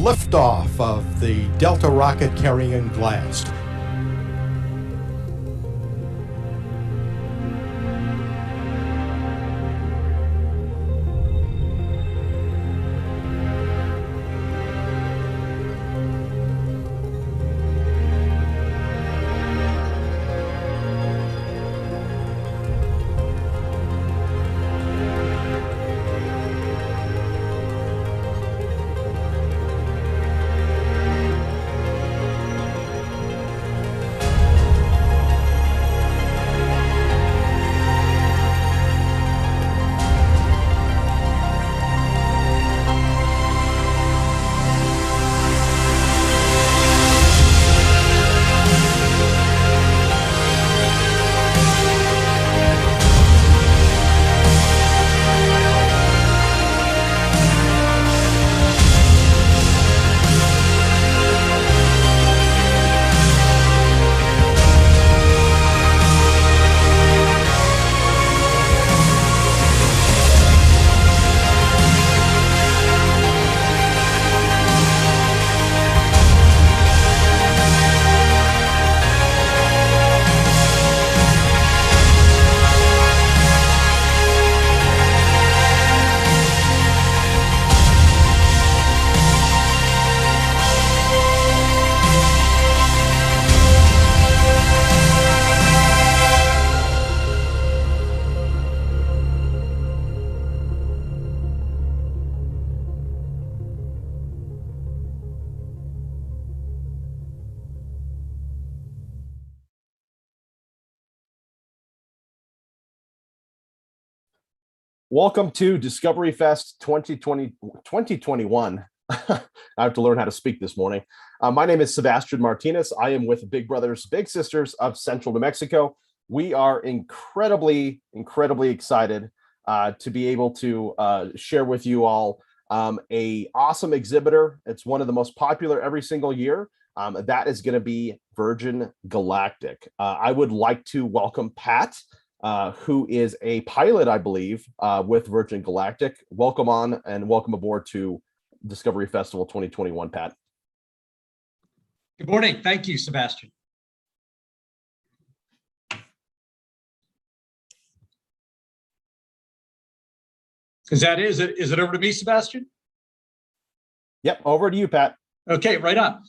liftoff of the Delta rocket carrying Blast. Welcome to Discovery Fest 2021. I have to learn how to speak this morning. My name is Sebastian Martinez. I am with Big Brothers Big Sisters of Central New Mexico. We are incredibly excited to be able to share with you all a awesome exhibitor. It's one of the most popular every single year. That is going to be Virgin Galactic. I would like to welcome Pat, who is a pilot, I believe, with Virgin Galactic. Welcome on and welcome aboard to Discovery Festival 2021, Pat. Good morning. Thank you, Sebastian. Is it over to me, Sebastian? Yep, over to you, Pat. Okay, right on.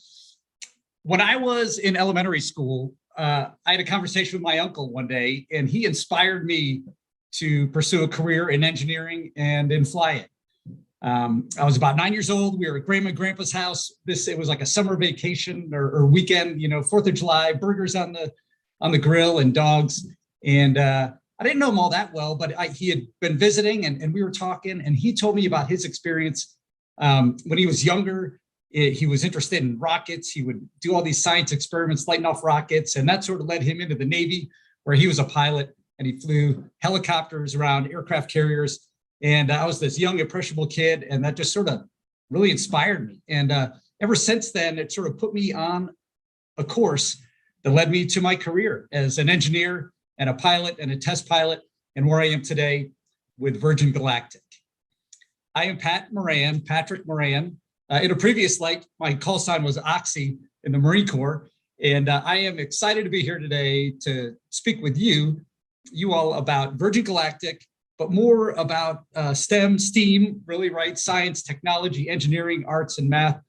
When I was in elementary school, I had a conversation with my uncle one day, and he inspired me to pursue a career in engineering and in flying. I was about 9 years old. We were at Grandma and Grandpa's house. It was like a summer vacation or weekend, 4th of July, burgers on the grill and dogs. And I didn't know him all that well, but he had been visiting and we were talking, and he told me about his experience when he was younger. He was interested in rockets. He would do all these science experiments, lighting off rockets, and that sort of led him into the Navy, where he was a pilot and he flew helicopters around aircraft carriers. And I was this young, impressionable kid, and that just sort of really inspired me. And ever since then, it sort of put me on a course that led me to my career as an engineer and a pilot and a test pilot, and where I am today with Virgin Galactic. I am Patrick Moran. In a previous life, my call sign was Oxy in the Marine Corps, and I am excited to be here today to speak with you all about Virgin Galactic, but more about STEAM, really, right? Science, technology, engineering, arts, and math.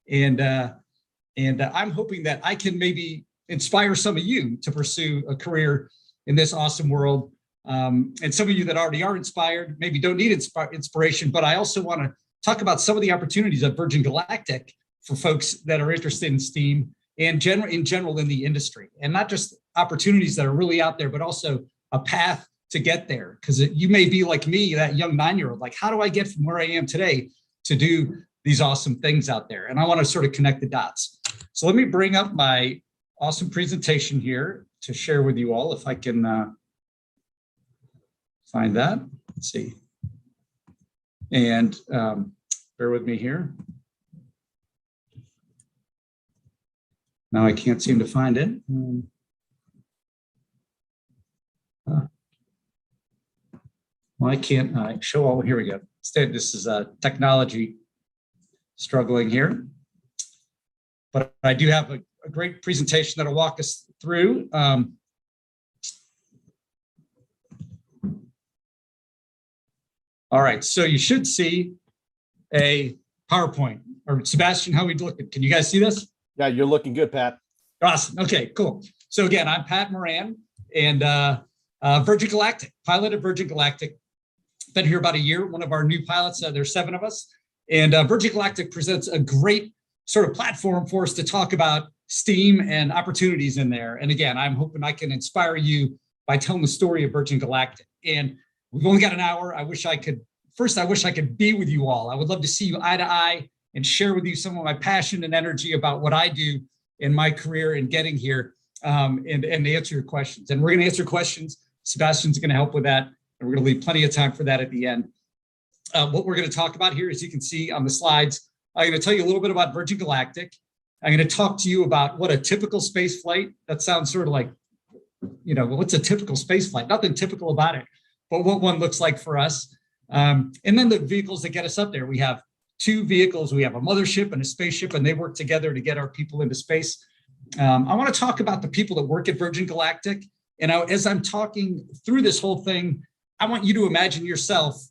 And I'm hoping that I can maybe inspire some of you to pursue a career in this awesome world. And some of you that already are inspired maybe don't need inspiration, but I also want to talk about some of the opportunities at Virgin Galactic for folks that are interested in STEAM and in general in the industry, and not just opportunities that are really out there, but also a path to get there. Because you may be like me, that young 9-year-old, like, how do I get from where I am today to do these awesome things out there? And I want to sort of connect the dots. So let me bring up my awesome presentation here to share with you all, if I can find that. Let's see. And bear with me here. Now I can't seem to find it. Why can't I show all? Here we go. Instead, this is technology struggling here. but I do have a great presentation that'll walk us through. All right, so you should see a PowerPoint. Or Sebastian, how are we looking? Can you guys see this? Yeah, you're looking good, Pat. Awesome. Okay, cool. So again, I'm Pat Moran, and Virgin Galactic, pilot at Virgin Galactic. Been here about a year, one of our new pilots. There's 7 of us. And Virgin Galactic presents a great sort of platform for us to talk about STEAM and opportunities in there. And again, I'm hoping I can inspire you by telling the story of Virgin Galactic. And we've only got an hour. I wish I could be with you all. I would love to see you eye to eye and share with you some of my passion and energy about what I do in my career and getting here, and answer your questions. And we're going to answer questions. Sebastian's going to help with that. And we're going to leave plenty of time for that at the end. What we're going to talk about here, as you can see on the slides, I'm going to tell you a little bit about Virgin Galactic. I'm going to talk to you about what a typical space flight, that sounds sort of like, what's a typical space flight? Nothing typical about it, but what one looks like for us. And then the vehicles that get us up there. We have 2 vehicles. We have a mothership and a spaceship, and they work together to get our people into space. I want to talk about the people that work at Virgin Galactic. And as I'm talking through this whole thing, I want you to imagine yourself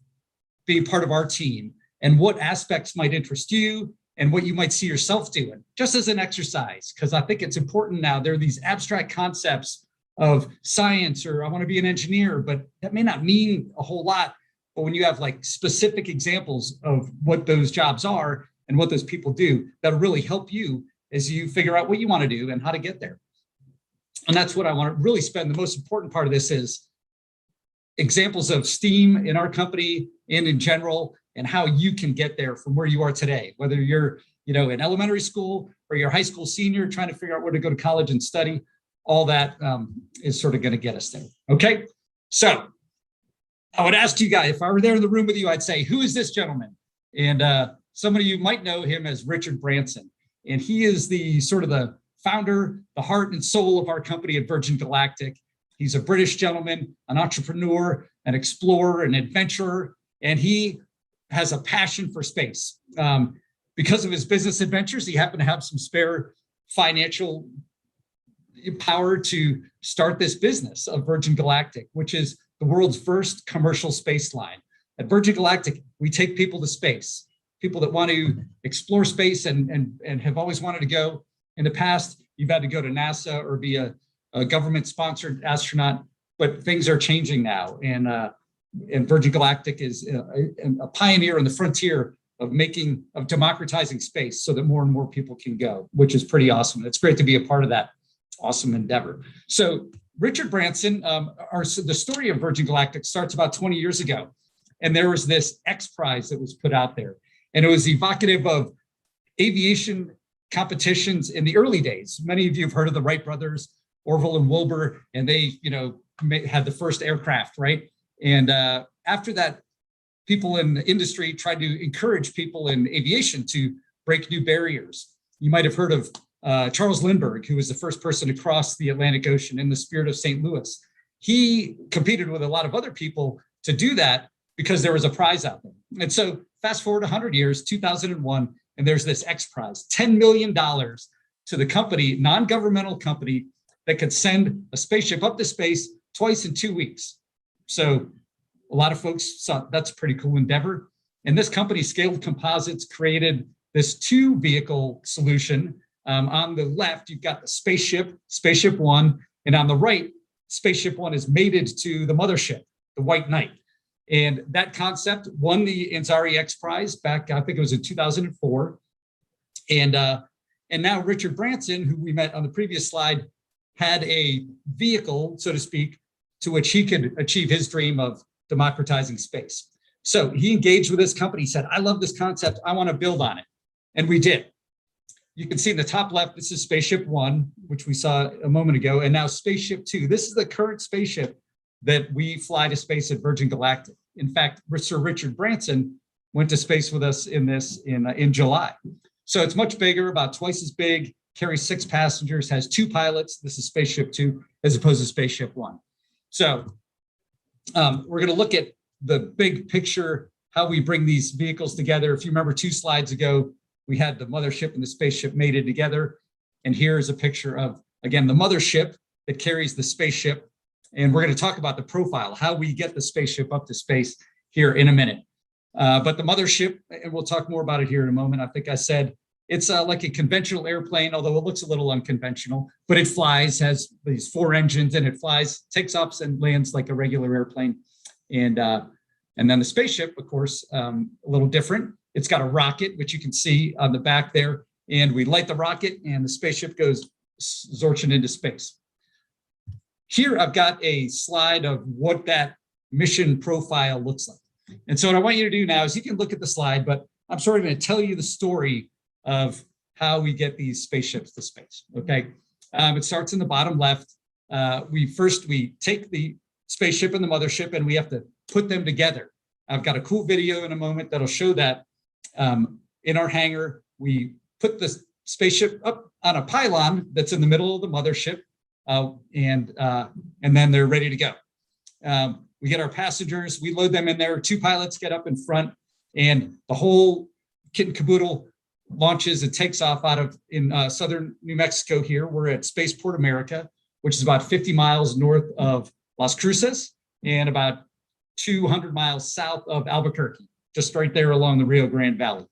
being part of our team and what aspects might interest you and what you might see yourself doing, just as an exercise, because I think it's important now. There are these abstract concepts of science, or I want to be an engineer, but that may not mean a whole lot. But when you have like specific examples of what those jobs are and what those people do, that'll really help you as you figure out what you want to do and how to get there. And that's what I want to really spend. The most important part of this is examples of STEAM in our company and in general, and how you can get there from where you are today, whether you're, in elementary school or you're a high school senior trying to figure out where to go to college and study. All that is sort of going to get us there. Okay, so I would ask you guys, if I were there in the room with you, I'd say, who is this gentleman? And some of you might know him as Richard Branson. And he is the sort of the founder, the heart and soul of our company at Virgin Galactic. He's a British gentleman, an entrepreneur, an explorer, an adventurer, and he has a passion for space. Because of his business adventures, he happened to have some spare financial power to start this business of Virgin Galactic, which is the world's first commercial space line. At Virgin Galactic, we take people to space, people that want to explore space and have always wanted to go. In the past, you've had to go to NASA or be a government-sponsored astronaut, but things are changing now. And Virgin Galactic is a pioneer on the frontier of democratizing space so that more and more people can go, which is pretty awesome. It's great to be a part of that awesome endeavor. So Richard Branson, the story of Virgin Galactic starts about 20 years ago. And there was this X Prize that was put out there. And it was evocative of aviation competitions in the early days. Many of you have heard of the Wright brothers, Orville and Wilbur, and they, had the first aircraft, right? And after that, people in the industry tried to encourage people in aviation to break new barriers. You might have heard of Charles Lindbergh, who was the first person to cross the Atlantic Ocean in the Spirit of St. Louis. He competed with a lot of other people to do that because there was a prize out there. And so fast forward 100 years, 2001, and there's this X Prize, $10 million to the company, non-governmental company, that could send a spaceship up to space twice in 2 weeks. So a lot of folks thought that's a pretty cool endeavor. And this company, Scaled Composites, created this 2-vehicle solution. On the left, you've got the Spaceship One, and on the right, Spaceship One is mated to the mothership, the White Knight. And that concept won the Ansari X Prize back, I think it was in 2004. And now Richard Branson, who we met on the previous slide, had a vehicle, so to speak, to which he could achieve his dream of democratizing space. So he engaged with this company. He said, I love this concept. I want to build on it. And we did. You can see in the top left, this is Spaceship One, which we saw a moment ago, and now Spaceship Two. This is the current spaceship that we fly to space at Virgin Galactic. In fact, Sir Richard Branson went to space with us in this in July. So it's much bigger, about twice as big, carries 6 passengers, has 2 pilots. This is Spaceship Two, as opposed to Spaceship One. So we're going to look at the big picture, how we bring these vehicles together. If you remember 2 slides ago, we had the mothership and the spaceship mated together. And here's a picture of, again, the mothership that carries the spaceship. And we're going to talk about the profile, how we get the spaceship up to space here in a minute. But the mothership, and we'll talk more about it here in a moment. I think I said it's like a conventional airplane, although it looks a little unconventional, but it flies, has these 4 engines, and it flies, takes off and lands like a regular airplane. And then the spaceship, of course, a little different. It's got a rocket, which you can see on the back there. And we light the rocket and the spaceship goes zorching into space. Here, I've got a slide of what that mission profile looks like. And so what I want you to do now is you can look at the slide, but I'm sort of going to tell you the story of how we get these spaceships to space, okay? It starts in the bottom left. We take the spaceship and the mothership and we have to put them together. I've got a cool video in a moment that'll show that. In our hangar, we put the spaceship up on a pylon that's in the middle of the mothership, and then they're ready to go. We get our passengers, we load them in there, 2 pilots get up in front, and the whole kit and caboodle launches and takes off in southern New Mexico here. We're at Spaceport America, which is about 50 miles north of Las Cruces and about 200 miles south of Albuquerque, just right there along the Rio Grande Valley.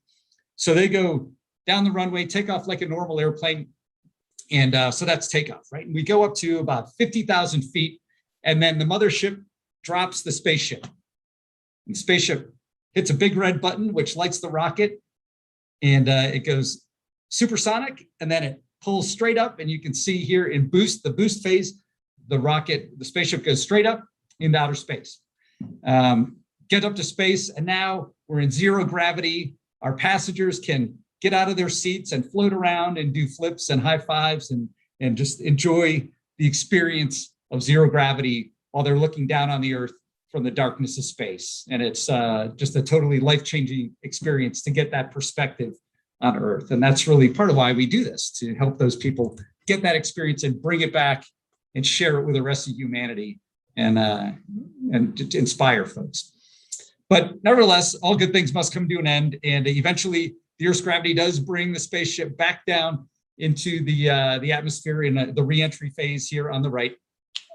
So they go down the runway, take off like a normal airplane. And so that's takeoff, right? And we go up to about 50,000 feet, and then the mothership drops the spaceship. And the spaceship hits a big red button, which lights the rocket, and it goes supersonic, and then it pulls straight up, and you can see here in the boost phase, the spaceship goes straight up into outer space. Get up to space, and now we're in 0 gravity. Our passengers can get out of their seats and float around and do flips and high fives and just enjoy the experience of 0 gravity while they're looking down on the Earth from the darkness of space. And it's just a totally life-changing experience to get that perspective on Earth. And that's really part of why we do this, to help those people get that experience and bring it back and share it with the rest of humanity and to inspire folks. But nevertheless, all good things must come to an end. And eventually the Earth's gravity does bring the spaceship back down into the atmosphere in the re-entry phase here on the right.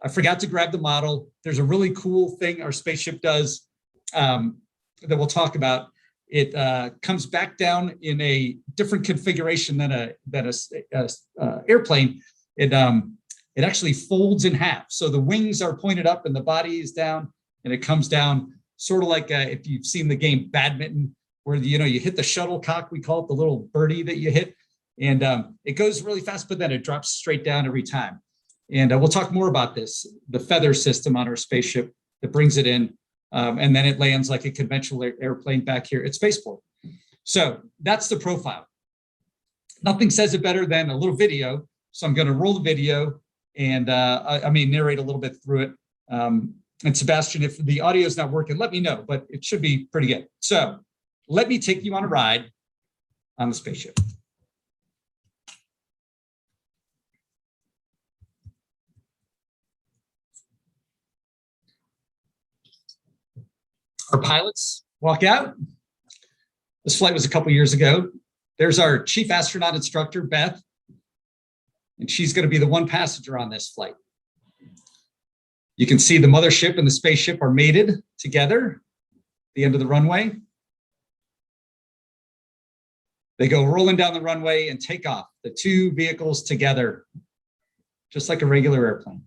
I forgot to grab the model. There's a really cool thing our spaceship does that we'll talk about. It comes back down in a different configuration than a airplane. It actually folds in half. So the wings are pointed up and the body is down, and it comes down sort of like if you've seen the game badminton, where you hit the shuttlecock, we call it, the little birdie that you hit, and it goes really fast, but then it drops straight down every time. And we'll talk more about this, the feather system on our spaceship that brings it in, and then it lands like a conventional airplane back here at Spaceport. So that's the profile. Nothing says it better than a little video. So I'm going to roll the video and narrate a little bit through it. And Sebastian, if the audio is not working, let me know, but it should be pretty good. So let me take you on a ride on the spaceship. Our pilots walk out. This flight was a couple years ago. There's our chief astronaut instructor, Beth, and she's going to be the one passenger on this flight. You can see the mothership and the spaceship are mated together at the end of the runway. They go rolling down the runway and take off, the 2 vehicles together, just like a regular airplane.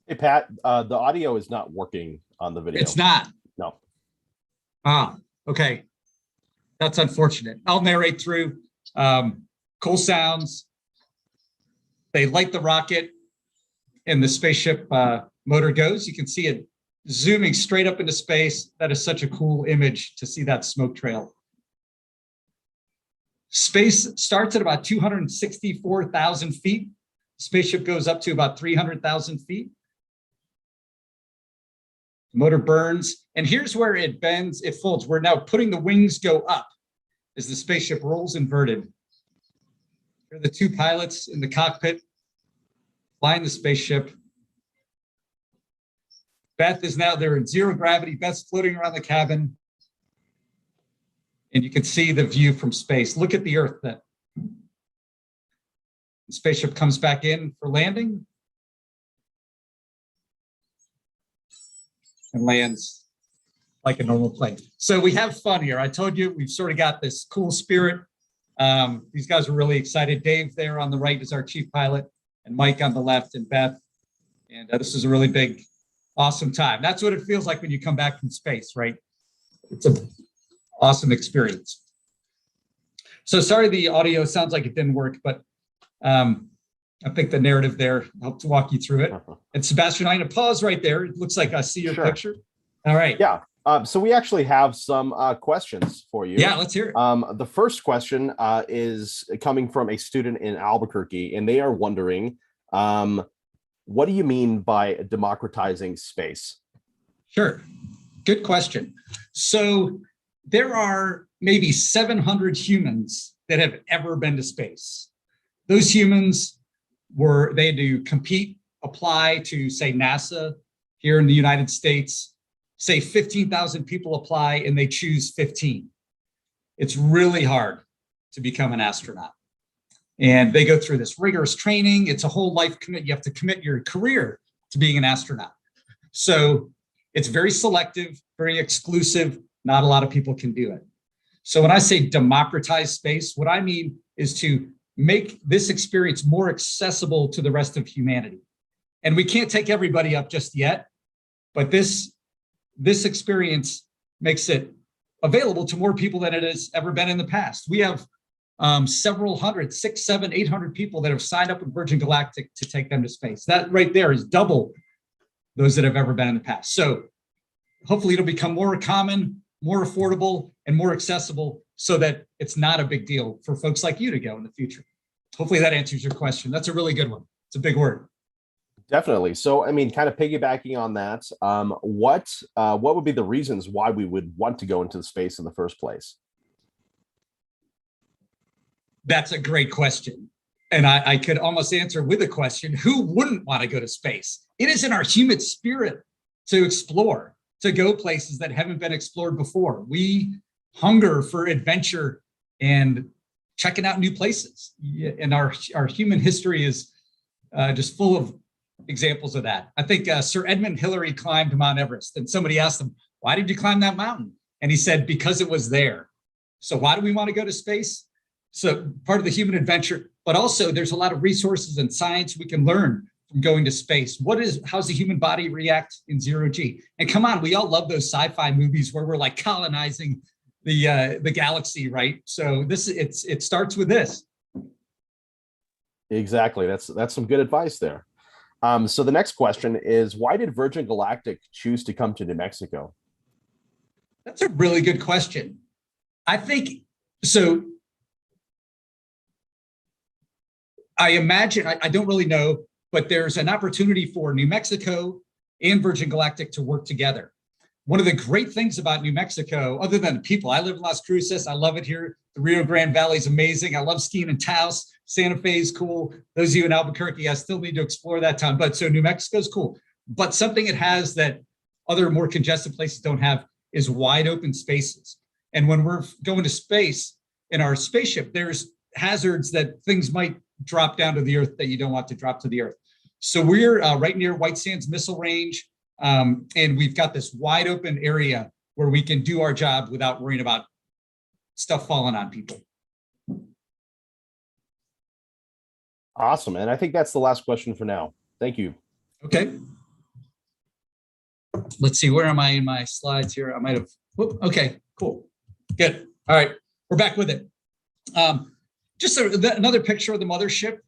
Hey, Pat, the audio is not working on the video. It's not. No. Ah, okay. That's unfortunate. I'll narrate through. Cool sounds. They light the rocket and the spaceship motor goes. You can see it zooming straight up into space. That is such a cool image to see that smoke trail. Space starts at about 264,000 feet. Spaceship goes up to about 300,000 feet. The motor burns, and here's where it bends, it folds. We're now putting the wings go up as the spaceship rolls inverted. Here are the 2 pilots in the cockpit flying the spaceship. Beth is now there in zero gravity. Beth's floating around the cabin. And you can see the view from space. Look at the Earth then. The spaceship comes back in for landing and lands like a normal plane. So we have fun here. I told you we've sort of got this cool spirit. These guys are really excited. Dave there on the right is our chief pilot, and Mike on the left, and Beth. And this is a really big, awesome time. That's what it feels like when you come back from space, right? It's an awesome experience. So sorry the audio sounds like it didn't work, but I think the narrative there helped to walk you through it. And Sebastian, I'm going to pause right there. It looks like I see your picture. All right. Yeah. So we actually have some questions for you. Yeah, let's hear it. The first question is coming from a student in Albuquerque, and they are wondering, what do you mean by democratizing space? Sure. Good question. So there are maybe 700 humans that have ever been to space. Those humans they had to compete, apply to, say, NASA here in the United States. Say 15,000 people apply and they choose 15. It's really hard to become an astronaut. And they go through this rigorous training. It's a whole life commit. You have to commit your career to being an astronaut. So it's very selective, very exclusive. Not a lot of people can do it. So when I say democratize space, what I mean is to make this experience more accessible to the rest of humanity. And we can't take everybody up just yet, but this experience makes it available to more people than it has ever been in the past. We have several hundred, 600, 700, 800 people that have signed up with Virgin Galactic to take them to space. That right there is double those that have ever been in the past. So hopefully it'll become more common, more affordable, and more accessible so that it's not a big deal for folks like you to go in the future. Hopefully that answers your question. That's a really good one. It's a big word. Definitely. So, I mean, kind of piggybacking on that, what would be the reasons why we would want to go into space in the first place? That's a great question. And I could almost answer with a question: who wouldn't want to go to space? It is in our human spirit to explore, to go places that haven't been explored before. We hunger for adventure and checking out new places. And our human history is just full of examples of that. I think Sir Edmund Hillary climbed Mount Everest, and somebody asked him, why did you climb that mountain? And he said, because it was there. So why do we want to go to space? So part of the human adventure, but also there's a lot of resources and science we can learn from going to space. How's the human body react in zero G? And come on, we all love those sci-fi movies where we're like colonizing the galaxy, right? So it starts with this. Exactly. That's some good advice there. So the next question is, why did Virgin Galactic choose to come to New Mexico? That's a really good question. I think so. I imagine, I don't really know, but there's an opportunity for New Mexico and Virgin Galactic to work together. One of the great things about New Mexico, other than the people, I live in Las Cruces. I love it here. The Rio Grande Valley is amazing. I love skiing in Taos. Santa Fe is cool. Those of you in Albuquerque, I still need to explore that town. But so New Mexico is cool. But something it has that other more congested places don't have is wide open spaces. And when we're going to space in our spaceship, there's hazards that things might drop down to the earth that you don't want to drop to the earth. So we're right near White Sands Missile Range. And we've got this wide open area where we can do our job without worrying about stuff falling on people. Awesome. And I think that's the last question for now. Thank you. Okay. Let's see, where am I in my slides here? I might have, okay, cool. Good. All right, we're back with it. Just another picture of the mothership.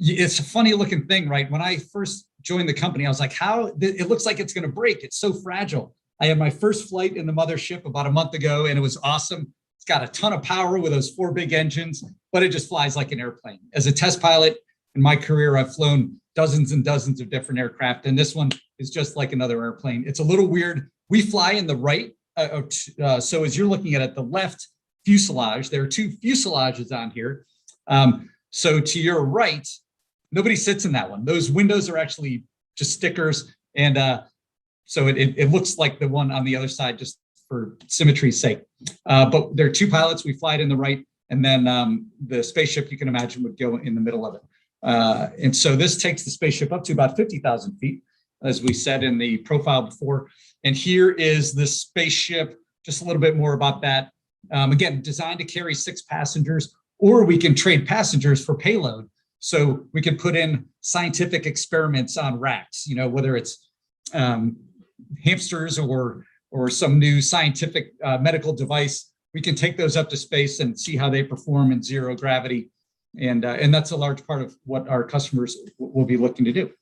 It's a funny looking thing, right? When I first joined the company, I was like, it looks like it's going to break. It's so fragile. I had my first flight in the mothership about a month ago, and it was awesome. It's got a ton of power with those 4 big engines, but it just flies like an airplane. As a test pilot in my career, I've flown dozens and dozens of different aircraft, and this one is just like another airplane. It's a little weird. We fly in the right. So as you're looking at it, the left fuselage, there are 2 fuselages on here. So to your right, nobody sits in that one. Those windows are actually just stickers. And so it looks like the one on the other side, just for symmetry's sake. But there are two pilots. We fly it in the right, and then the spaceship, you can imagine, would go in the middle of it. And so this takes the spaceship up to about 50,000 feet, as we said in the profile before. And here is the spaceship, just a little bit more about that. Again, designed to carry 6 passengers, or we can trade passengers for payload. So we can put in scientific experiments on racks, whether it's hamsters or some new scientific medical device. We can take those up to space and see how they perform in zero gravity. And that's a large part of what our customers will be looking to do.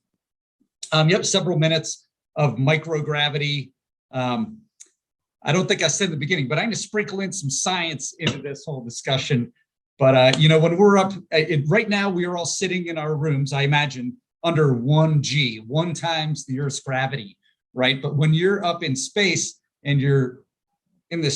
Several minutes of microgravity. I don't think I said in the beginning, but I'm going to sprinkle in some science into this whole discussion. But, when we're up, right now, we are all sitting in our rooms, I imagine, under 1G, 1 times the Earth's gravity, right? But when you're up in space and you're in the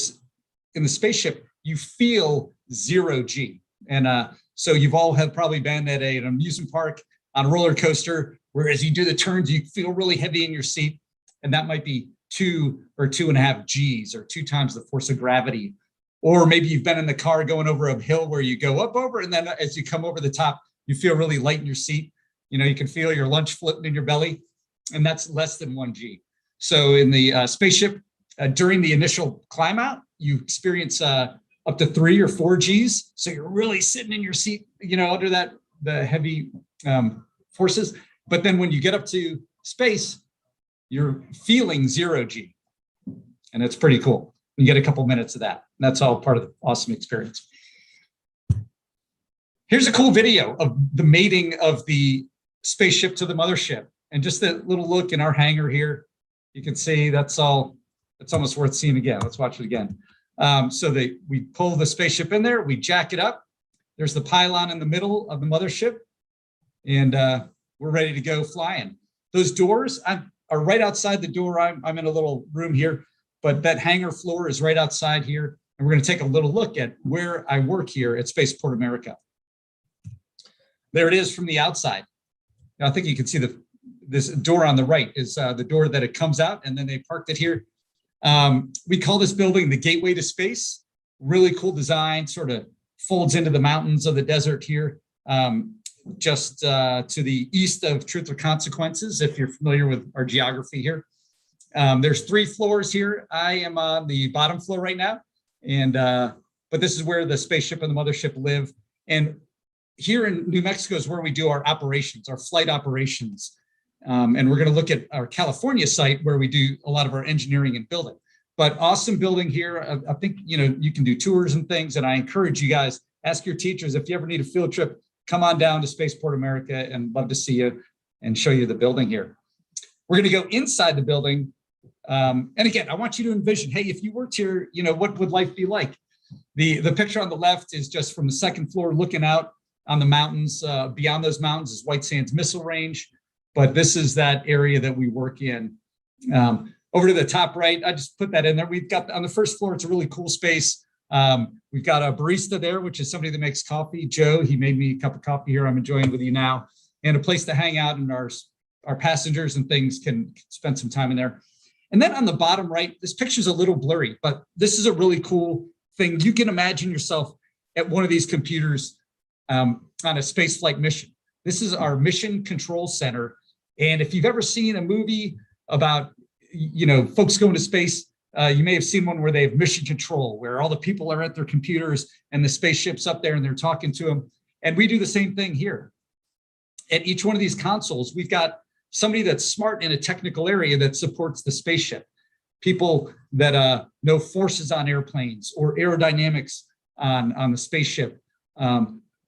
spaceship, you feel 0G. And so you've all have probably been at an amusement park on a roller coaster, where as you do the turns, you feel really heavy in your seat. And that might be 2 or 2.5 Gs, or 2 times the force of gravity. Or maybe you've been in the car going over a hill where you go up over, and then as you come over the top, you feel really light in your seat. You can feel your lunch floating in your belly, and that's less than 1G. So in the spaceship, during the initial climb out, you experience up to 3 or 4 Gs. So you're really sitting in your seat, under the heavy forces. But then when you get up to space, you're feeling 0G, and it's pretty cool. You get a couple minutes of that. And that's all part of the awesome experience. Here's a cool video of the mating of the spaceship to the mothership. And just a little look in our hangar here. You can see it's almost worth seeing again. Let's watch it again. So we pull the spaceship in there, we jack it up. There's the pylon in the middle of the mothership, and we're ready to go flying. Those doors are right outside the door. I'm in a little room here, but that hangar floor is right outside here. And we're going to take a little look at where I work here at Spaceport America. There it is from the outside. Now, I think you can see this door on the right is the door that it comes out, and then they parked it here. We call this building the Gateway to Space. Really cool design, sort of folds into the mountains of the desert here, just to the east of Truth or Consequences, if you're familiar with our geography here. There's 3 floors here. I am on the bottom floor right now, and but this is where the spaceship and the mothership live. And here in New Mexico is where we do our operations, our flight operations. And we're going to look at our California site, where we do a lot of our engineering and building. But awesome building here. I think you can do tours and things, and I encourage you guys, ask your teachers if you ever need a field trip, come on down to Spaceport America, and love to see you and show you the building here. We're going to go inside the building. And again, I want you to envision, hey, if you worked here, what would life be like? The picture on the left is just from the 2nd floor looking out on the mountains. Beyond those mountains is White Sands Missile Range. But this is that area that we work in. Over to the top right, I just put that in there. We've got on the 1st floor, it's a really cool space. We've got a barista there, which is somebody that makes coffee. Joe, he made me a cup of coffee here. I'm enjoying with you now. And a place to hang out, and our passengers and things can spend some time in there. And then on the bottom right, this picture's a little blurry, but this is a really cool thing. You can imagine yourself at one of these computers on a spaceflight mission. This is our mission control center. And if you've ever seen a movie about, folks going to space, you may have seen one where they have mission control, where all the people are at their computers and the spaceship's up there and they're talking to them. And we do the same thing here. At each one of these consoles, we've got somebody that's smart in a technical area that supports the spaceship. People that know forces on airplanes or aerodynamics on the spaceship.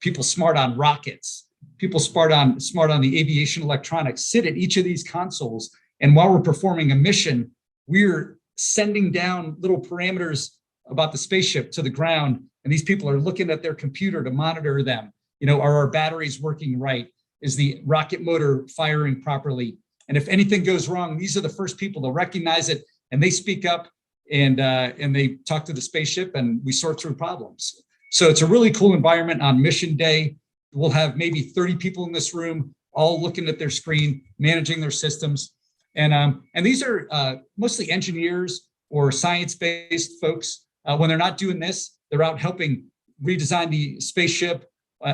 People smart on rockets. People smart on the aviation electronics sit at each of these consoles. And while we're performing a mission, we're sending down little parameters about the spaceship to the ground. And these people are looking at their computer to monitor them. Are our batteries working right? Is the rocket motor firing properly? And if anything goes wrong, these are the first people to recognize it, and they speak up and they talk to the spaceship, and we sort through problems. So it's a really cool environment on mission day. We'll have maybe 30 people in this room, all looking at their screen, managing their systems. And these are mostly engineers or science-based folks. When they're not doing this, they're out helping redesign the spaceship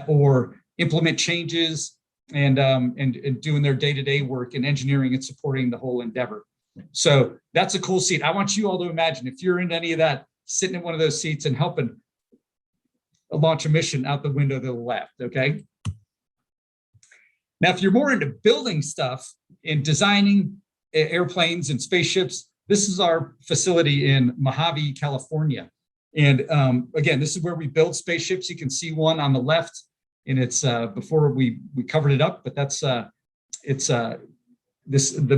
or implement changes and doing their day-to-day work in engineering and supporting the whole endeavor. So that's a cool seat. I want you all to imagine if you're in any of that, sitting in one of those seats and helping launch a mission out the window to the left, okay? Now, if you're more into building stuff and designing airplanes and spaceships, this is our facility in Mojave, California. And again, this is where we build spaceships. You can see one on the left, and it's before we covered it up, but that's the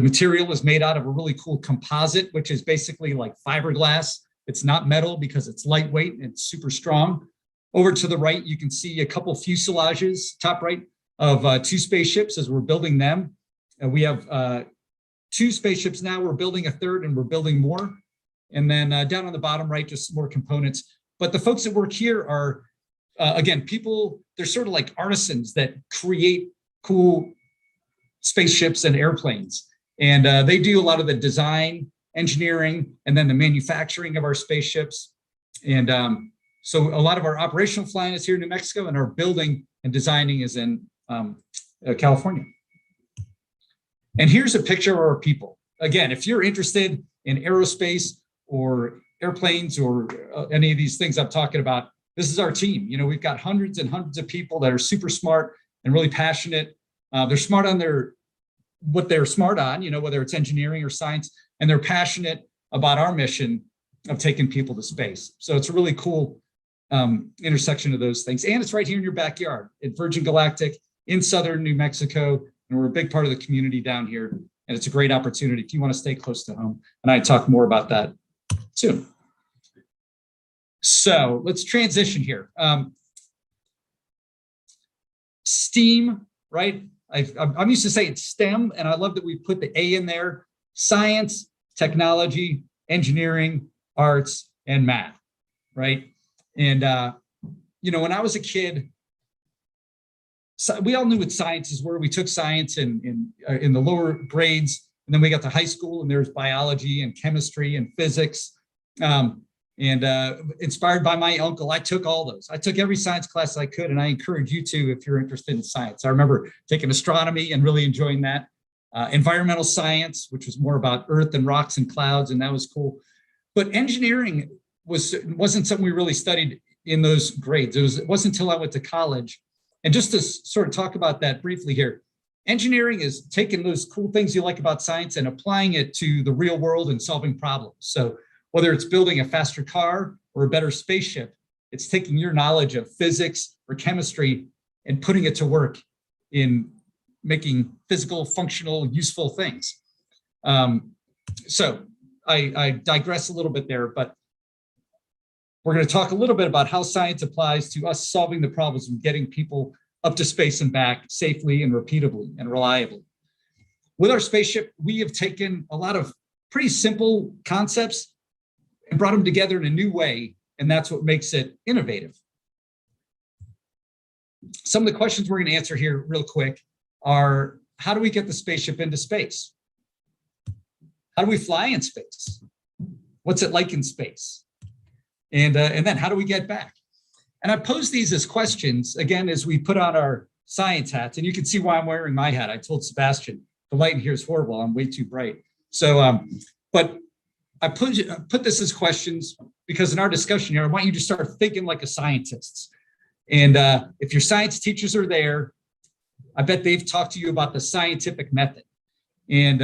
material is made out of a really cool composite, which is basically like fiberglass. It's not metal because it's lightweight and it's super strong. Over to the right, you can see a couple fuselages, top right, of two spaceships as we're building them. We have two spaceships now. We're building a third, and we're building more. And then down on the bottom right, just some more components. But the folks that work here are, again, people, they're sort of like artisans that create cool spaceships and airplanes. And they do a lot of the design, engineering, and then the manufacturing of our spaceships. And so a lot of our operational flying is here in New Mexico, and our building and designing is in California. And here's a picture of our people. Again, if you're interested in aerospace or airplanes or any of these things I'm talking about, this is our team. You know, we've got hundreds and hundreds of people that are super smart and really passionate. They're smart on what they're smart on, you know, whether it's engineering or science, and they're passionate about our mission of taking people to space. So it's a really cool intersection of those things. And it's right here in your backyard at Virgin Galactic in southern New Mexico. And we're a big part of the community down here. And it's a great opportunity if you want to stay close to home. And I talk more about that soon. So let's transition here. STEAM, right? I'm used to saying STEM, and I love that we put the A in there. Science, technology, engineering, arts, and math, right? And, you know, when I was a kid, so we all knew what sciences were. We took science in the lower grades, and then we got to high school, and there's biology and chemistry and physics. Inspired by my uncle, I took all those. I took every science class I could, and I encourage you to if you're interested in science. I remember taking astronomy and really enjoying that. Environmental science, which was more about Earth and rocks and clouds, and that was cool. But engineering wasn't something we really studied in those grades. It wasn't until I went to college. And just to sort of talk about that briefly here, engineering is taking those cool things you like about science and applying it to the real world and solving problems. So whether it's building a faster car or a better spaceship, it's taking your knowledge of physics or chemistry and putting it to work in making physical, functional, useful things. So I digress a little bit there, but we're going to talk a little bit about how science applies to us solving the problems and getting people up to space and back safely and repeatably and reliably. With our spaceship, we have taken a lot of pretty simple concepts and brought them together in a new way, and that's what makes it innovative. Some of the questions we're going to answer here real quick are, how do we get the spaceship into space? How do we fly in space? What's it like in space? And then how do we get back? And I pose these as questions, again, as we put on our science hats, and you can see why I'm wearing my hat. I told Sebastian, the light in here is horrible. I'm way too bright. So, but I put this as questions because in our discussion here, I want you to start thinking like a scientist. And if your science teachers are there, I bet they've talked to you about the scientific method. And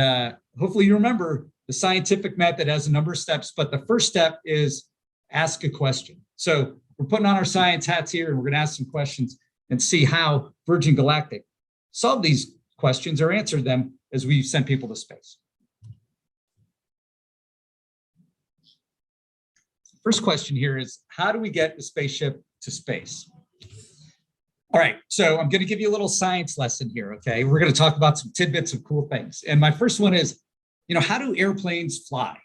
hopefully you remember the scientific method has a number of steps, but the first step is ask a question. So we're putting on our science hats here, and we're going to ask some questions and see how Virgin Galactic solved these questions or answered them as we send people to space. First question here is, how do we get the spaceship to space? All right, so I'm going to give you a little science lesson here, okay? We're going to talk about some tidbits of cool things. And my first one is, you know, how do airplanes fly?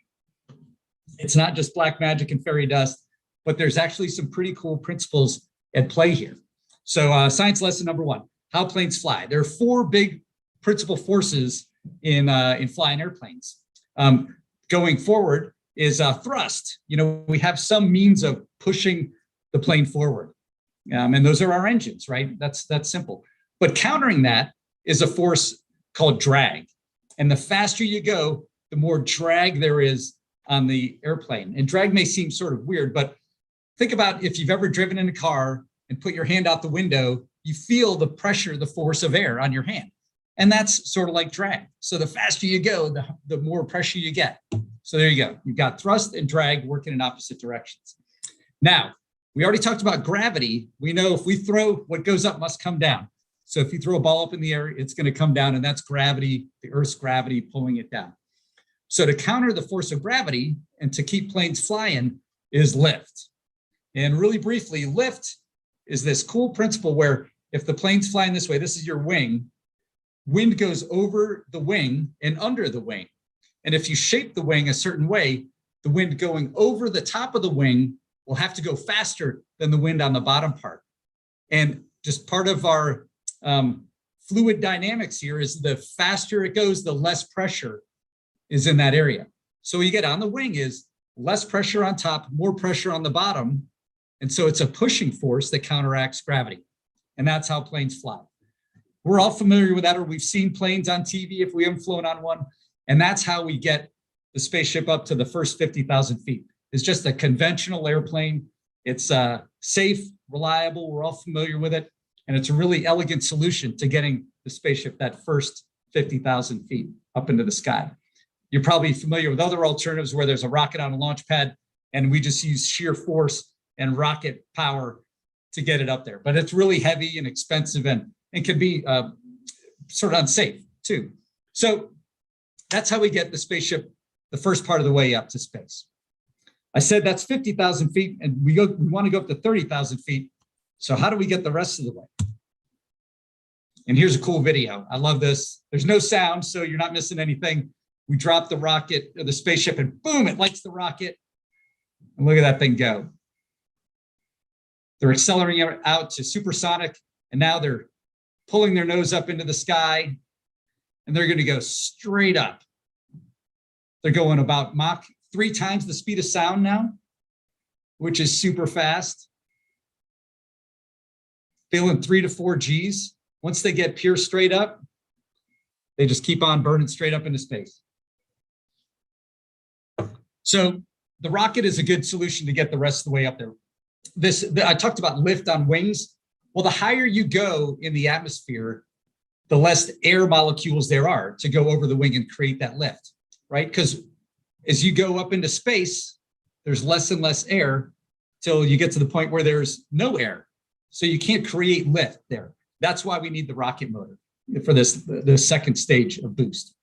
It's not just black magic and fairy dust, but there's actually some pretty cool principles at play here. So science lesson number one, how planes fly. There are four big principal forces in flying airplanes. Going forward is thrust. We have some means of pushing the plane forward, and those are our engines, right? That's simple. But countering that is a force called drag, and the faster you go, the more drag there is on the airplane. And drag may seem sort of weird, but think about if you've ever driven in a car and put your hand out the window, you feel the pressure, the force of air on your hand. And that's sort of like drag. So the faster you go, the more pressure you get. So there you go. You've got thrust and drag working in opposite directions. Now, we already talked about gravity. We know if we throw, what goes up must come down. So if you throw a ball up in the air, it's going to come down, and that's gravity, the Earth's gravity pulling it down. So to counter the force of gravity and to keep planes flying is lift. And really briefly, lift is this cool principle where if the plane's flying this way, this is your wing, wind goes over the wing and under the wing. And if you shape the wing a certain way, the wind going over the top of the wing will have to go faster than the wind on the bottom part. And just part of our fluid dynamics here is the faster it goes, the less pressure is in that area. So what you get on the wing is less pressure on top, more pressure on the bottom. And so it's a pushing force that counteracts gravity. And that's how planes fly. We're all familiar with that, or we've seen planes on TV if we haven't flown on one. And that's how we get the spaceship up to the first 50,000 feet. It's just a conventional airplane. It's safe, reliable. We're all familiar with it. And it's a really elegant solution to getting the spaceship that first 50,000 feet up into the sky. You're probably familiar with other alternatives where there's a rocket on a launch pad and we just use sheer force and rocket power to get it up there. But it's really heavy and expensive and can be sort of unsafe too. So that's how we get the spaceship the first part of the way up to space. I said that's 50,000 feet and we want to go up to 30,000 feet. So how do we get the rest of the way? And here's a cool video. I love this. There's no sound, so you're not missing anything. We drop the rocket or the spaceship and boom, it lights the rocket. And look at that thing go. They're accelerating out to supersonic, and now they're pulling their nose up into the sky, and they're going to go straight up. They're going about Mach 3 times the speed of sound now, which is super fast. Feeling 3 to 4 Gs. Once they get pure straight up, they just keep on burning straight up into space. So the rocket is a good solution to get the rest of the way up there. I talked about lift on wings. Well, the higher you go in the atmosphere, the less air molecules there are to go over the wing and create that lift, right? Because as you go up into space, there's less and less air till you get to the point where there's no air. So you can't create lift there. That's why we need the rocket motor for the second stage of boost.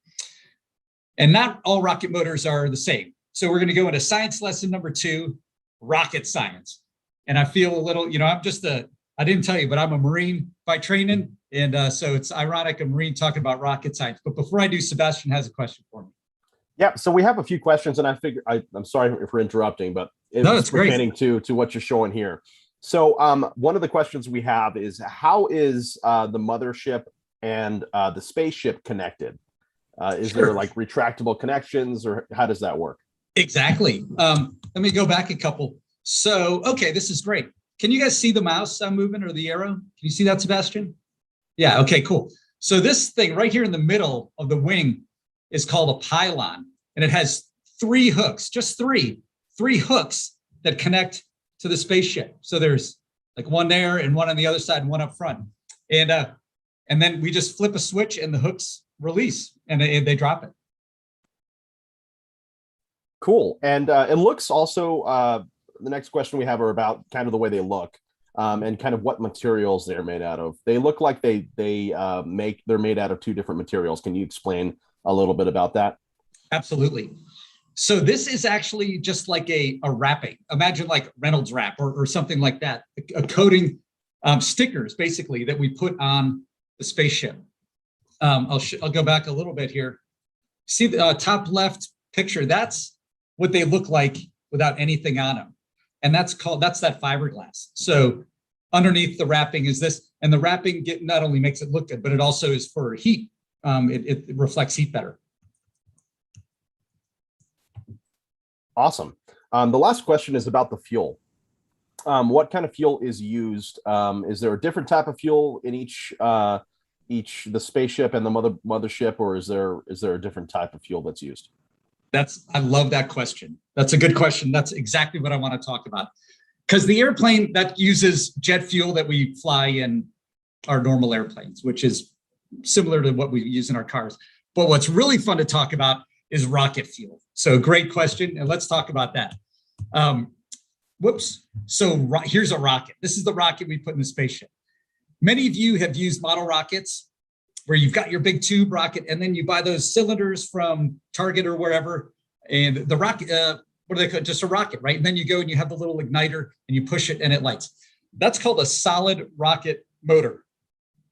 And not all rocket motors are the same. So we're going to go into science lesson number 2, rocket science. And I feel a little, I didn't tell you, but I'm a Marine by training. And so it's ironic, a Marine talking about rocket science. But before I do, Sebastian has a question for me. Yeah, so we have a few questions, and I figure I'm sorry if we're interrupting, but it's pertaining to what you're showing here. So one of the questions we have is, how is the mothership and the spaceship connected? Is there like retractable connections, or how does that work? Exactly. Let me go back a couple. So, okay, this is great. Can you guys see the mouse moving or the arrow? Can you see that, Sebastian? Yeah, okay, cool. So this thing right here in the middle of the wing is called a pylon, and it has 3 hooks, just three hooks that connect to the spaceship. So there's like one there and one on the other side and one up front. And then we just flip a switch and the hooks release and they drop it. Cool. And it looks also, the next question we have are about kind of the way they look and kind of what materials they're made out of. They look like they're made out of 2 different materials. Can you explain a little bit about that? Absolutely. So this is actually just like a wrapping. Imagine like Reynolds wrap or something like that, a coating, stickers basically that we put on the spaceship. I'll go back a little bit here. See the top left picture? That's what they look like without anything on them. And that's that fiberglass. So underneath the wrapping is this, and the wrapping not only makes it look good, but it also is for heat it reflects heat better. Awesome. The last question is about the fuel. What kind of fuel is used? Is there a different type of fuel in each the spaceship and the mothership, or is there a different type of fuel that's used? I love that question. That's a good question. That's exactly what I want to talk about. Because the airplane that uses jet fuel that we fly in our normal airplanes, which is similar to what we use in our cars. But what's really fun to talk about is rocket fuel. So great question. And let's talk about that. So here's a rocket. This is the rocket we put in the spaceship. Many of you have used model rockets where you've got your big tube rocket, and then you buy those cylinders from Target or wherever, and the rocket, what do they call it? Just a rocket, right? And then you go and you have the little igniter and you push it and it lights. That's called a solid rocket motor.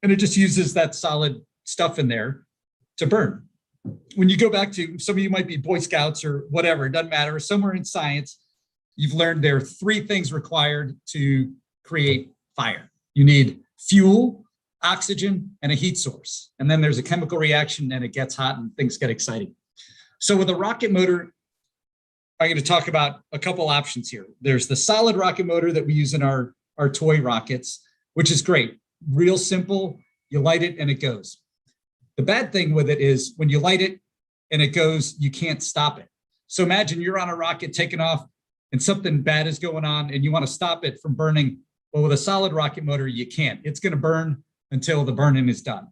And it just uses that solid stuff in there to burn. When you go back to, some of you might be Boy Scouts or whatever, it doesn't matter, somewhere in science, you've learned there are 3 things required to create fire. You need fuel, oxygen, and a heat source. And then there's a chemical reaction and it gets hot and things get exciting. So with a rocket motor, I'm going to talk about a couple options here. There's the solid rocket motor that we use in our toy rockets, which is great. Real simple. You light it and it goes. The bad thing with it is when you light it and it goes, you can't stop it. So imagine you're on a rocket taking off and something bad is going on and you want to stop it from burning. Well, with a solid rocket motor, you can't. It's going to burn until the burning is done.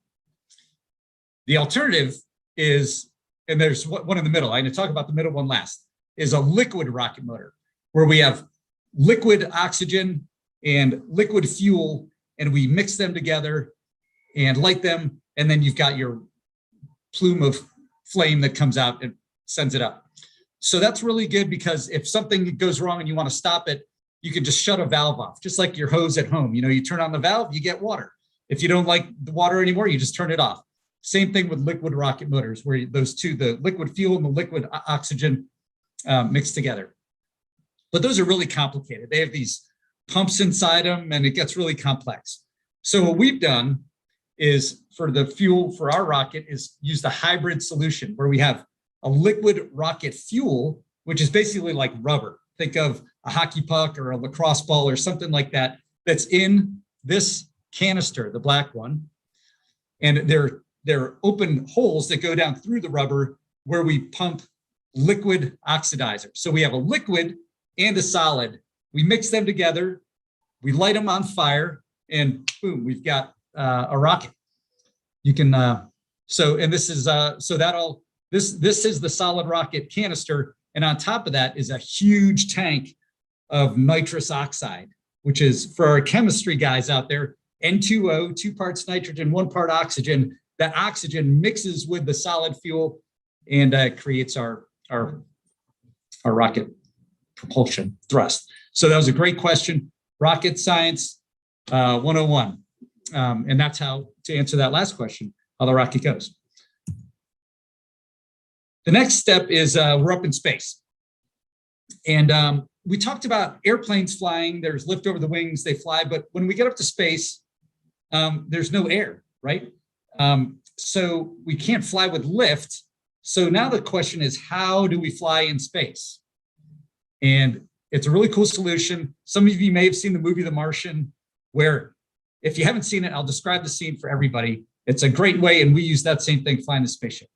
The alternative is, and there's one in the middle, I'm going to talk about the middle one last, is a liquid rocket motor, where we have liquid oxygen and liquid fuel, and we mix them together and light them, and then you've got your plume of flame that comes out and sends it up. So that's really good, because if something goes wrong and you want to stop it, you can just shut a valve off, just like your hose at home. You know, you turn on the valve, you get water. If you don't like the water anymore, you just turn it off. Same thing with liquid rocket motors, where those two, the liquid fuel and the liquid oxygen, mix together. But those are really complicated. They have these pumps inside them and it gets really complex. So what we've done is, for the fuel for our rocket, is use the hybrid solution, where we have a liquid rocket fuel, which is basically like rubber. Think of a hockey puck or a lacrosse ball or something like that, that's in this canister, the black one. And there are open holes that go down through the rubber where we pump liquid oxidizer. So we have a liquid and a solid. We mix them together, we light them on fire, and boom, we've got a rocket. You can this is the solid rocket canister, and on top of that is a huge tank of nitrous oxide, which is, for our chemistry guys out there, N2O, 2 parts nitrogen, 1 part oxygen. That oxygen mixes with the solid fuel and creates our rocket propulsion thrust. So that was a great question. Rocket science 101. And that's how to answer that last question, how the rocket goes. The next step is we're up in space. And we talked about airplanes flying. There's lift over the wings, they fly. But when we get up to space, there's no air, right? So we can't fly with lift. So now the question is, how do we fly in space? And it's a really cool solution. Some of you may have seen the movie The Martian, where, if you haven't seen it, I'll describe the scene for everybody. It's a great way, and we use that same thing flying the spaceship.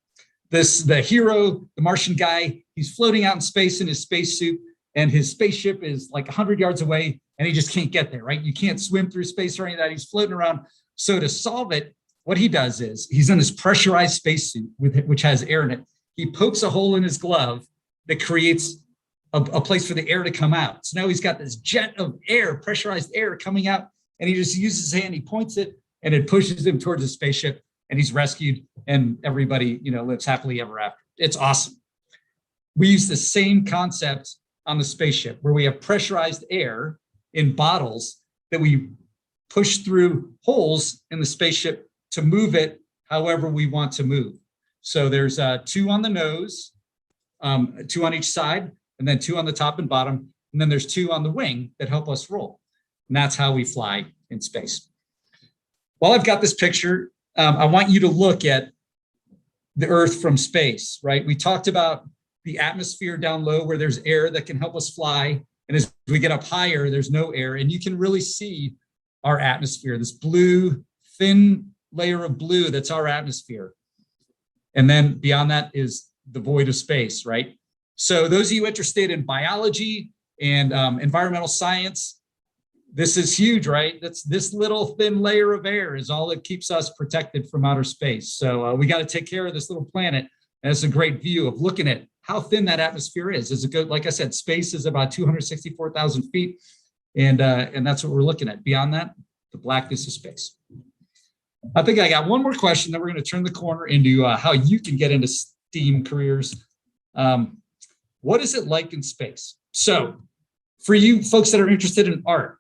The hero, the Martian guy, he's floating out in space in his spacesuit, and his spaceship is like 100 yards away, and he just can't get there, right? You can't swim through space or any of that. He's floating around. So to solve it, what he does is, he's in this pressurized spacesuit which has air in it. He pokes a hole in his glove that creates a place for the air to come out. So now he's got this jet of air, pressurized air coming out, and he just uses his hand, he points it, and it pushes him towards the spaceship, and he's rescued, and everybody, lives happily ever after. It's awesome. We use the same concept on the spaceship, where we have pressurized air in bottles that we push through holes in the spaceship to move it however we want to move. So there's 2 on the nose, 2 on each side, and then 2 on the top and bottom. And then there's 2 on the wing that help us roll. And that's how we fly in space. While I've got this picture, I want you to look at the Earth from space, right? We talked about the atmosphere down low where there's air that can help us fly. And as we get up higher, there's no air. And you can really see our atmosphere, this blue, thin layer of blue, that's our atmosphere. And then beyond that is the void of space, right? So those of you interested in biology and environmental science, this is huge, right? That's this little thin layer of air is all that keeps us protected from outer space. So we got to take care of this little planet. And it's a great view of looking at how thin that atmosphere is. It's a good, like I said, space is about 264,000 feet. And that's what we're looking at. Beyond that, the blackness of space. I think I got one more question, then we're going to turn the corner into how you can get into STEAM careers. What is it like in space? So for you folks that are interested in art,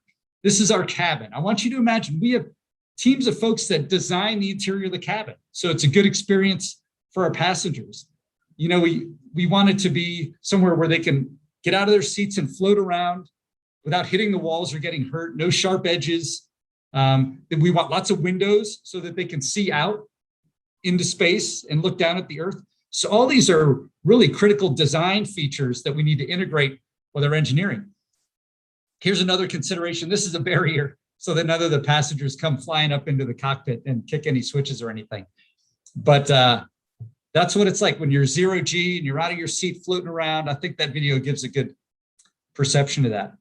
this is our cabin. I want you to imagine we have teams of folks that design the interior of the cabin. So it's a good experience for our passengers. You know, we want it to be somewhere where they can get out of their seats and float around without hitting the walls or getting hurt, no sharp edges. We want lots of windows so that they can see out into space and look down at the Earth. So all these are really critical design features that we need to integrate with our engineering. Here's another consideration. This is a barrier so that none of the passengers come flying up into the cockpit and kick any switches or anything. But that's what it's like when you're zero G and you're out of your seat floating around. I think that video gives a good perception of that.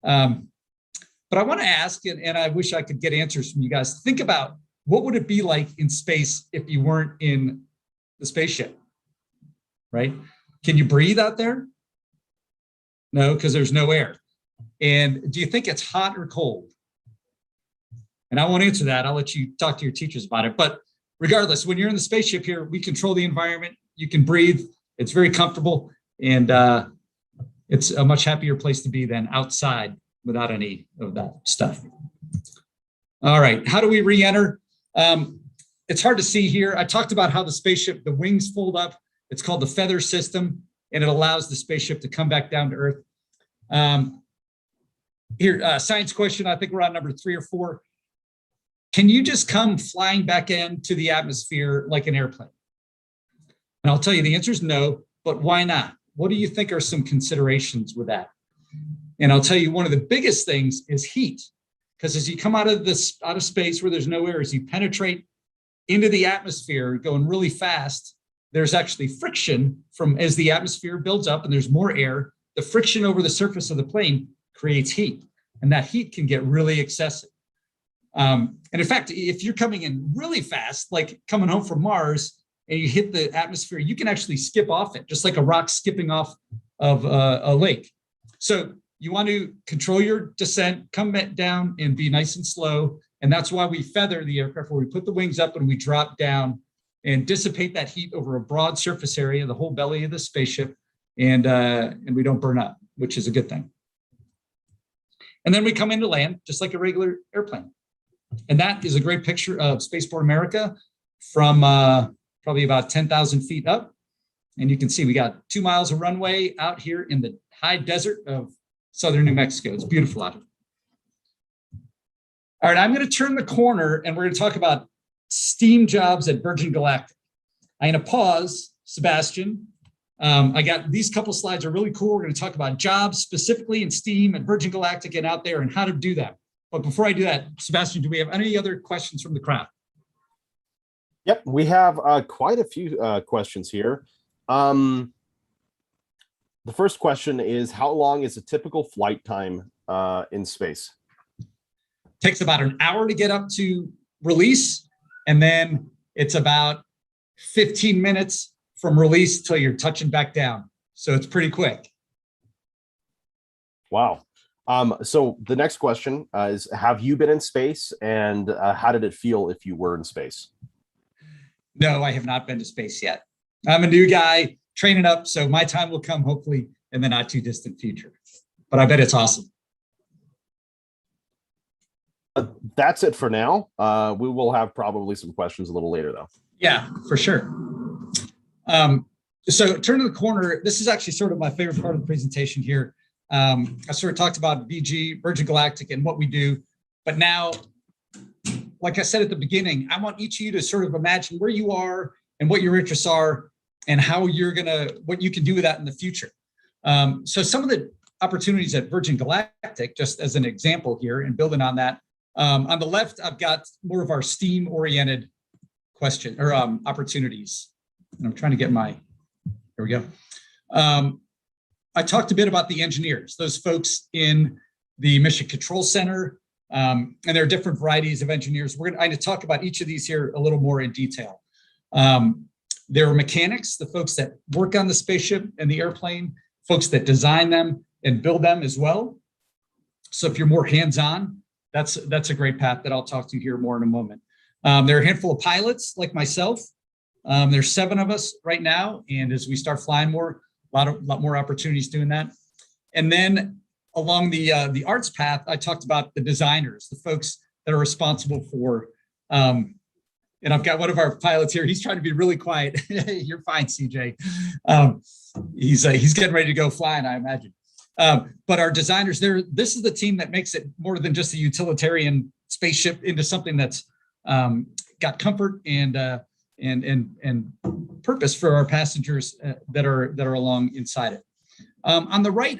But I want to ask, and I wish I could get answers from you guys. Think about what would it be like in space if you weren't in the spaceship, right? Can you breathe out there? No, because there's no air. And do you think it's hot or cold? And I won't answer that. I'll let you talk to your teachers about it. But regardless, when you're in the spaceship here, we control the environment. You can breathe. It's very comfortable. And it's a much happier place to be than outside without any of that stuff. All right, how do we re-enter? It's hard to see here. I talked about how the spaceship, the wings fold up. It's called the feather system, and it allows the spaceship to come back down to Earth. Here, science question, I think we're on number 3 or 4. Can you just come flying back into the atmosphere like an airplane? And I'll tell you the answer is no, but why not? What do you think are some considerations with that? And I'll tell you one of the biggest things is heat, because as you come out of space where there's no air, as you penetrate into the atmosphere going really fast, there's actually friction from as the atmosphere builds up and there's more air, the friction over the surface of the plane creates heat, and that heat can get really excessive. And in fact, if you're coming in really fast, like coming home from Mars and you hit the atmosphere, you can actually skip off it, just like a rock skipping off of a lake. So you want to control your descent, come back down and be nice and slow. And that's why we feather the aircraft, where we put the wings up and we drop down and dissipate that heat over a broad surface area, the whole belly of the spaceship, and we don't burn up, which is a good thing. And then we come into land just like a regular airplane. And that is a great picture of Spaceport America from probably about 10,000 feet up. And you can see we got 2 miles of runway out here in the high desert of southern New Mexico. It's beautiful out here. All right, I'm going to turn the corner and we're going to talk about STEAM jobs at Virgin Galactic. I'm going to pause, Sebastian. I got these couple slides are really cool. We're going to talk about jobs specifically in STEAM at Virgin Galactic and out there and how to do that. But before I do that, Sebastian, do we have any other questions from the crowd? Yep, we have quite a few questions here. The first question is, how long is a typical flight time in space? Takes about an hour to get up to release, and then it's about 15 minutes from release till you're touching back down. So it's pretty quick. Wow. So the next question is, have you been in space, and how did it feel if you were in space? No, I have not been to space yet. I'm a new guy training up, so my time will come hopefully in the not too distant future. But I bet it's awesome. That's it for now. We will have probably some questions a little later, though. Yeah, for sure. So turn to the corner. This is actually sort of my favorite part of the presentation here. I sort of talked about VG, Virgin Galactic, and what we do. But now, like I said at the beginning, I want each of you to sort of imagine where you are and what your interests are and how what you can do with that in the future. So some of the opportunities at Virgin Galactic, just as an example here and building on that, on the left, I've got more of our STEAM oriented opportunities. And I'm trying to get here we go. I talked a bit about the engineers, those folks in the Mission Control Center, and there are different varieties of engineers. I'm going to talk about each of these here a little more in detail. There are mechanics, the folks that work on the spaceship and the airplane, folks that design them and build them as well. So if you're more hands-on, that's a great path that I'll talk to you here more in a moment. There are a handful of pilots like myself. There's 7 of us right now, and as we start flying more, a lot more opportunities doing that. And then along the arts path, I talked about the designers, the folks that are responsible for, and I've got one of our pilots here. He's trying to be really quiet. You're fine, CJ. He's getting ready to go flying, I imagine. But our designers, this is the team that makes it more than just a utilitarian spaceship into something that's got comfort and purpose for our passengers that are along inside it. On the right,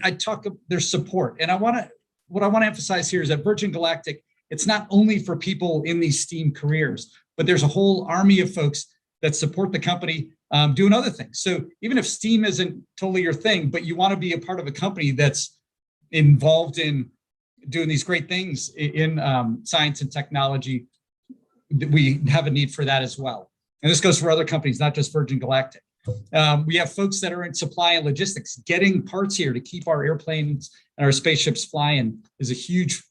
there's support, and what I want to emphasize here is that Virgin Galactic, it's not only for people in these STEAM careers, but there's a whole army of folks that support the company doing other things. So even if STEAM isn't totally your thing, but you want to be a part of a company that's involved in doing these great things in science and technology, we have a need for that as well. And this goes for other companies, not just Virgin Galactic. We have folks that are in supply and logistics. Getting parts here to keep our airplanes and our spaceships flying is a huge,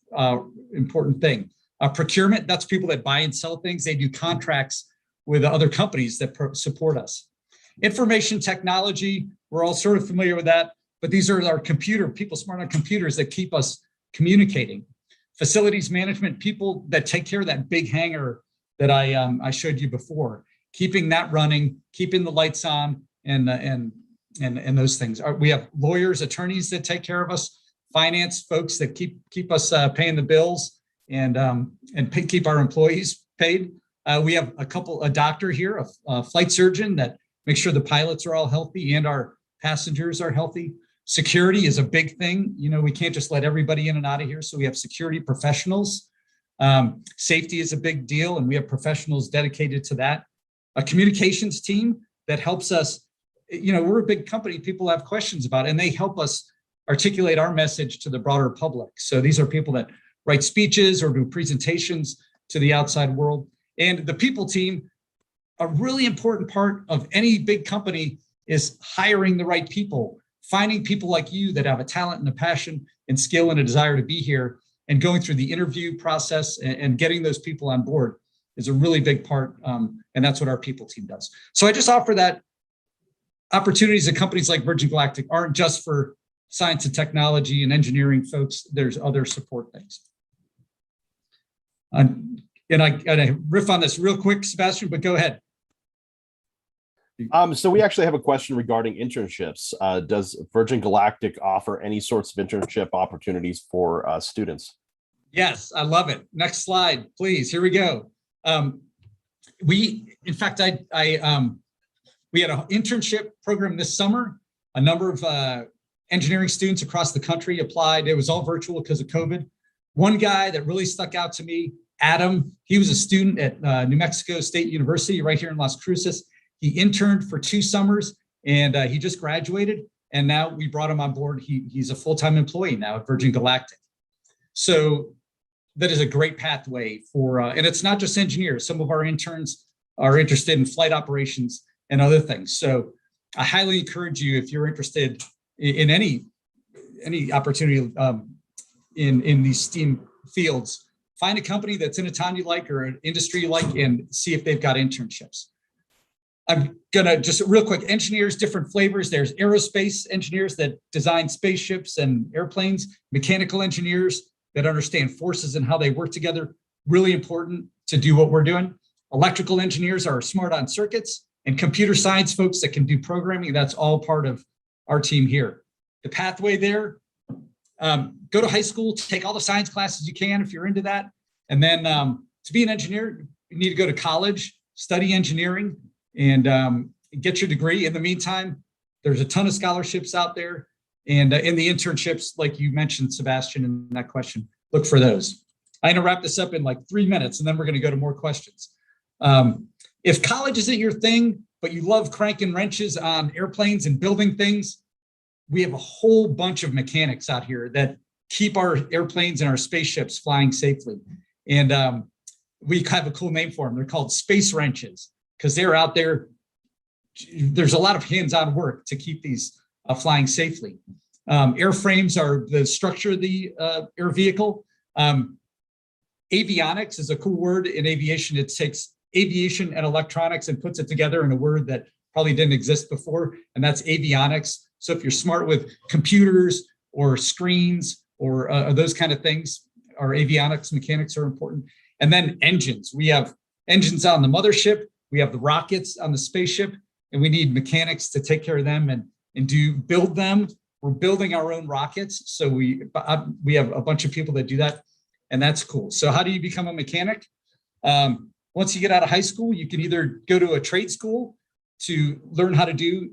important thing. Procurement, that's people that buy and sell things. They do contracts with other companies that support us. Information technology, we're all sort of familiar with that, but these are our people smart on computers that keep us communicating. Facilities management, people that take care of that big hangar that I showed you before, keeping that running, keeping the lights on, and those things. We have lawyers, attorneys that take care of us, finance folks that keep us paying the bills and keep our employees paid. We have a doctor here, a flight surgeon that makes sure the pilots are all healthy and our passengers are healthy. Security is a big thing. You know, we can't just let everybody in and out of here. So we have security professionals. Safety is a big deal, and we have professionals dedicated to that. A communications team that helps us. You know, we're a big company. People have questions about it, and they help us articulate our message to the broader public. So these are people that write speeches or do presentations to the outside world. And the people team, a really important part of any big company is hiring the right people, finding people like you that have a talent and a passion and skill and a desire to be here, and going through the interview process and getting those people on board is a really big part. And that's what our people team does. So I just offer that opportunities at companies like Virgin Galactic aren't just for science and technology and engineering folks. There's other support things. And I riff on this real quick, Sebastian, but go ahead. So we actually have a question regarding internships. Does Virgin Galactic offer any sorts of internship opportunities for students? Yes, I love it. Next slide, please. Here we go. We had an internship program this summer. A number of engineering students across the country applied. It was all virtual because of COVID. One guy that really stuck out to me, Adam, he was a student at New Mexico State University right here in Las Cruces. He interned for 2 summers and he just graduated. And now we brought him on board. He's a full-time employee now at Virgin Galactic. So that is a great pathway for, and it's not just engineers. Some of our interns are interested in flight operations and other things. So I highly encourage you, if you're interested in any opportunity in these STEAM fields, find a company that's in a town you like or an industry you like and see if they've got internships. I'm gonna just real quick, engineers, different flavors. There's aerospace engineers that design spaceships and airplanes, mechanical engineers that understand forces and how they work together, really important to do what we're doing. Electrical engineers are smart on circuits, and computer science folks that can do programming, that's all part of our team here. The pathway there, go to high school, take all the science classes you can if you're into that. And then to be an engineer, you need to go to college, study engineering, and get your degree. In the meantime, there's a ton of scholarships out there. And in the internships, like you mentioned, Sebastian, in that question, look for those. I'm going to wrap this up in like 3 minutes, and then we're going to go to more questions. If college isn't your thing, but you love cranking wrenches on airplanes and building things, we have a whole bunch of mechanics out here that keep our airplanes and our spaceships flying safely. And we have a cool name for them. They're called space wrenches, because they're out there. There's a lot of hands-on work to keep these flying safely. Airframes are the structure of the air vehicle. Avionics is a cool word in aviation. It takes aviation and electronics and puts it together in a word that probably didn't exist before, and that's avionics. So if you're smart with computers or screens or those kind of things, our avionics mechanics are important. And then engines. We have engines on the mothership. We have the rockets on the spaceship, and we need mechanics to take care of them and build them. We're building our own rockets. So we have a bunch of people that do that, and that's cool. So how do you become a mechanic? Once you get out of high school, you can either go to a trade school to learn how to do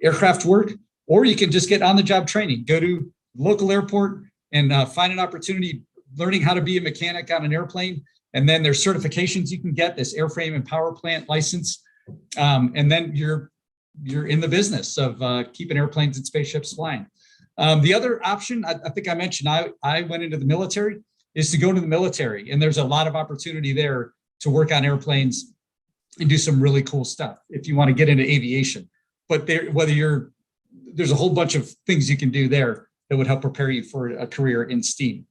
aircraft work, or you can just get on-the-job training. Go to local airport and find an opportunity learning how to be a mechanic on an airplane. And then there's certifications you can get, this airframe and power plant license. And then you're in the business of keeping airplanes and spaceships flying. The other option, I think I mentioned, I went into the military, is to go into the military. And there's a lot of opportunity there to work on airplanes and do some really cool stuff if you want to get into aviation. But there's a whole bunch of things you can do there that would help prepare you for a career in STEAM.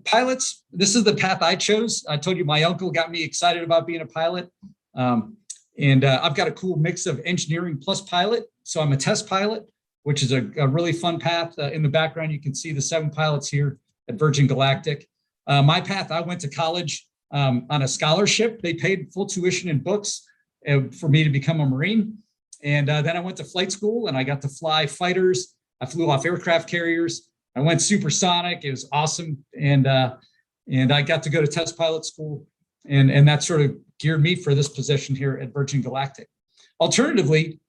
Pilots, this is the path I chose. I told you my uncle got me excited about being a pilot. And I've got a cool mix of engineering plus pilot. So I'm a test pilot, which is a really fun path. In the background, you can see the 7 pilots here at Virgin Galactic. My path, I went to college on a scholarship. They paid full tuition and books for me to become a Marine. And then I went to flight school, and I got to fly fighters. I flew off aircraft carriers. I went supersonic. It was awesome. And I got to go to test pilot school. And that sort of geared me for this position here at Virgin Galactic. Alternatively,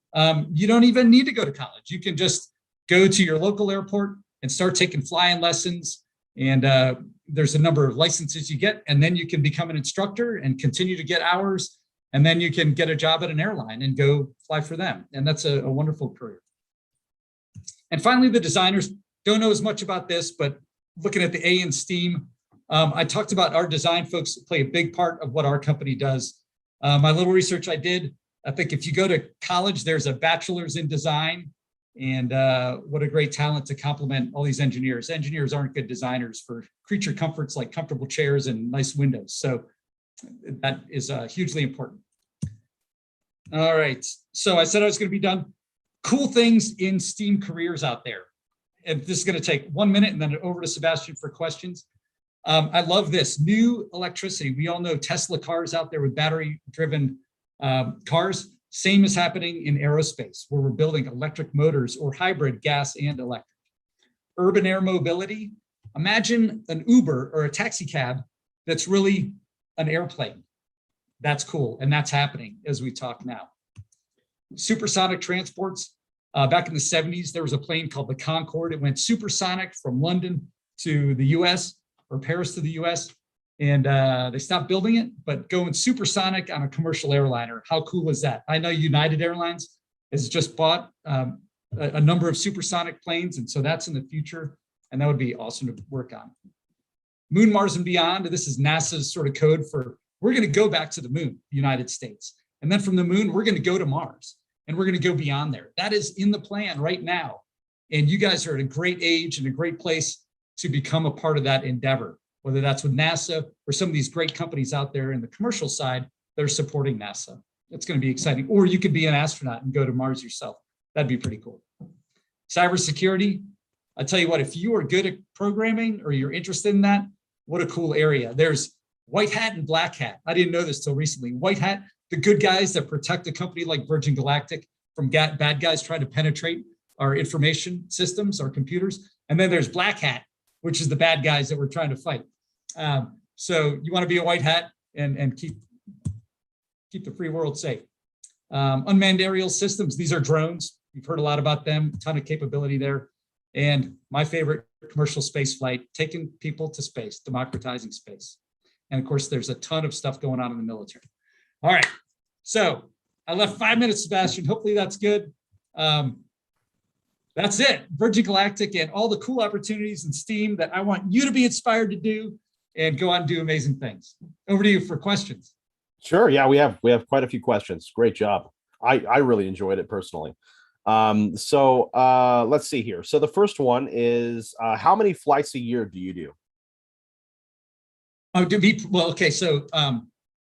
you don't even need to go to college. You can just go to your local airport and start taking flying lessons. And there's a number of licenses you get, and then you can become an instructor and continue to get hours. And then you can get a job at an airline and go fly for them. And that's a wonderful career. And finally, the designers. Don't know as much about this, but looking at the A in STEAM, I talked about our design folks play a big part of what our company does. My little research I did, I think if you go to college, there's a bachelor's in design, and what a great talent to complement all these engineers. Engineers aren't good designers for creature comforts like comfortable chairs and nice windows. So that is hugely important. All right, so I said I was going to be done. Cool things in STEAM careers out there. And this is going to take 1 minute and then over to Sebastian for questions. I love this new electricity. We all know Tesla cars out there with battery-driven cars. Same is happening in aerospace, where we're building electric motors or hybrid gas and electric. Urban air mobility. Imagine an Uber or a taxi cab that's really an airplane. That's cool, and that's happening as we talk now. Supersonic transports. Back in the 70s, there was a plane called the Concorde. It went supersonic from London to the US, or Paris to the US, and they stopped building it, but going supersonic on a commercial airliner. How cool is that? I know United Airlines has just bought a number of supersonic planes, and so that's in the future, and that would be awesome to work on. Moon, Mars, and beyond. This is NASA's sort of code for, we're going to go back to the moon, the United States. And then from the moon, we're going to go to Mars. And we're going to go beyond there. That is in the plan right now. And you guys are at a great age and a great place to become a part of that endeavor, whether that's with NASA or some of these great companies out there in the commercial side that are supporting NASA. It's going to be exciting. Or you could be an astronaut and go to Mars yourself. That'd be pretty cool. Cybersecurity. I tell you what, if you are good at programming or you're interested in that, what a cool area. There's white hat and black hat. I didn't know this till recently. White hat, the good guys that protect a company like Virgin Galactic from bad guys trying to penetrate our information systems, our computers. And then there's black hat, which is the bad guys that we're trying to fight. So you want to be a white hat and keep the free world safe. Unmanned aerial systems, these are drones. You've heard a lot about them, a ton of capability there. And my favorite, commercial space flight, taking people to space, democratizing space. And of course, there's a ton of stuff going on in the military. All right, so I left 5 minutes, Sebastian. Hopefully that's good. That's it. Virgin Galactic and all the cool opportunities and STEAM that I want you to be inspired to do and go out and do amazing things. Over to you for questions. Sure. Yeah, we have quite a few questions. Great job. I really enjoyed it personally. So let's see here. So the first one is how many flights a year do you do? Okay. So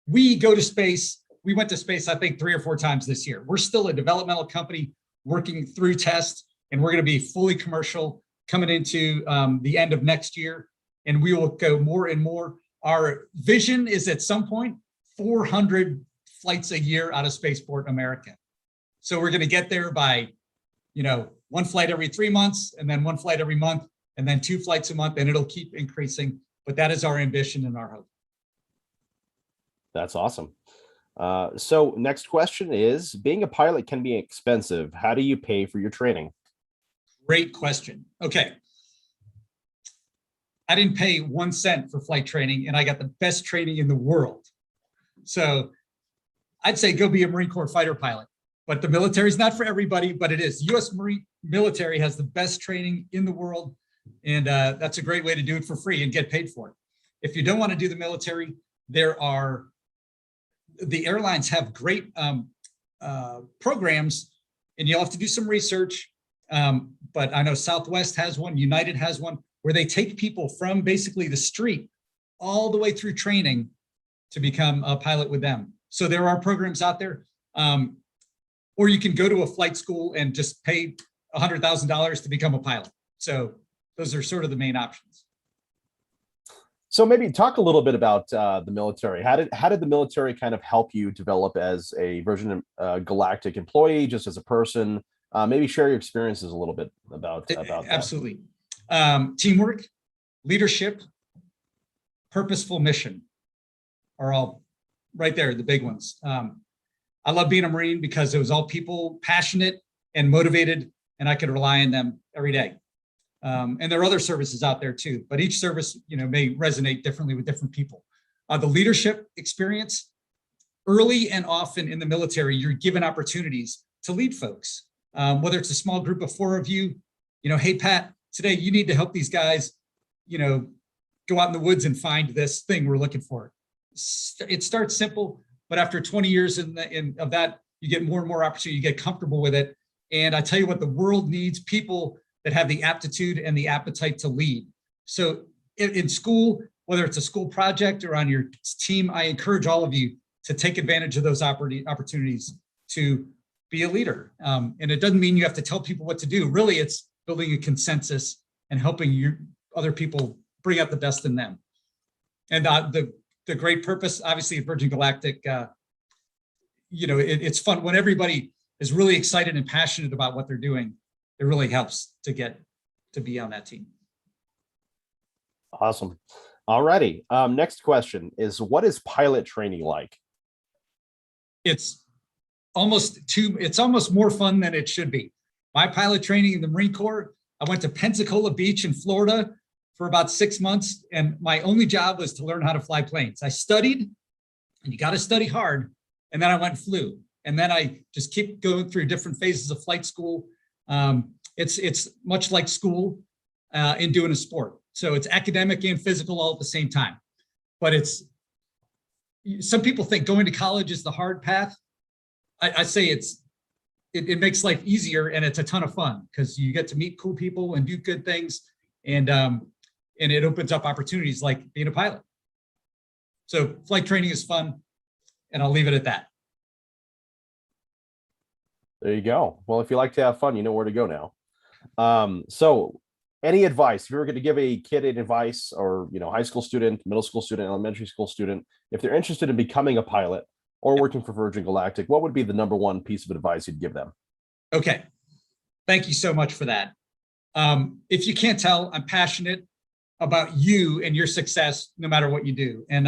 we go to space. We went to space, I think, 3 or 4 times this year. We're still a developmental company working through tests, and we're going to be fully commercial coming into the end of next year. And we will go more and more. Our vision is at some point 400 flights a year out of Spaceport America. So we're going to get there by, 1 flight every 3 months, and then 1 flight every month, and then 2 flights a month, and it'll keep increasing. But that is our ambition and our hope. That's awesome. So next question is, being a pilot can be expensive. How do you pay for your training? Great question. Okay. I didn't pay 1 cent for flight training, and I got the best training in the world. So I'd say go be a Marine Corps fighter pilot. But the military is not for everybody, but it is. U.S. Marine military has the best training in the world, and that's a great way to do it for free and get paid for it. If you don't want to do the military, the airlines have great programs, and you'll have to do some research. But I know Southwest has one, United has one, where they take people from basically the street all the way through training to become a pilot with them. So there are programs out there. Or you can go to a flight school and just pay $100,000 to become a pilot. So those are sort of the main options. So maybe talk a little bit about the military. How did the military kind of help you develop as a Virgin Galactic employee, just as a person? Maybe share your experiences a little bit about that. Absolutely. Teamwork, leadership, purposeful mission are all right there, the big ones. I love being a Marine because it was all people passionate and motivated, and I could rely on them every day. And there are other services out there too, but each service, may resonate differently with different people. The leadership experience, early and often in the military, you're given opportunities to lead folks. Whether it's a small group of 4 of you, hey, Pat, today you need to help these guys, go out in the woods and find this thing we're looking for. It starts simple, but after 20 years of that, you get more and more opportunity, you get comfortable with it. And I tell you what, the world needs people that have the aptitude and the appetite to lead. So in school, whether it's a school project or on your team, I encourage all of you to take advantage of those opportunities to be a leader. And it doesn't mean you have to tell people what to do. Really, it's building a consensus and helping other people bring out the best in them. And the great purpose, obviously, at Virgin Galactic, it's fun when everybody is really excited and passionate about what they're doing. It really helps to get to be on that team. Awesome. All righty. Next question is, what is pilot training like? It's almost more fun than it should be. My pilot training in the Marine Corps, I went to Pensacola Beach in Florida for about 6 months, and my only job was to learn how to fly planes. I studied, and you got to study hard, and then I went and flew. And then I just keep going through different phases of flight school. It's much like school in doing a sport. So it's academic and physical all at the same time. But some people think going to college is the hard path. I say it makes life easier, and it's a ton of fun because you get to meet cool people and do good things, and it opens up opportunities like being a pilot. So flight training is fun, and I'll leave it at that. There you go. Well, if you like to have fun, you know where to go now. So any advice, if you were going to give a kid an advice, or, high school student, middle school student, elementary school student, if they're interested in becoming a pilot or working for Virgin Galactic, what would be the number one piece of advice you'd give them? Okay. Thank you so much for that. If you can't tell, I'm passionate about you and your success, no matter what you do. And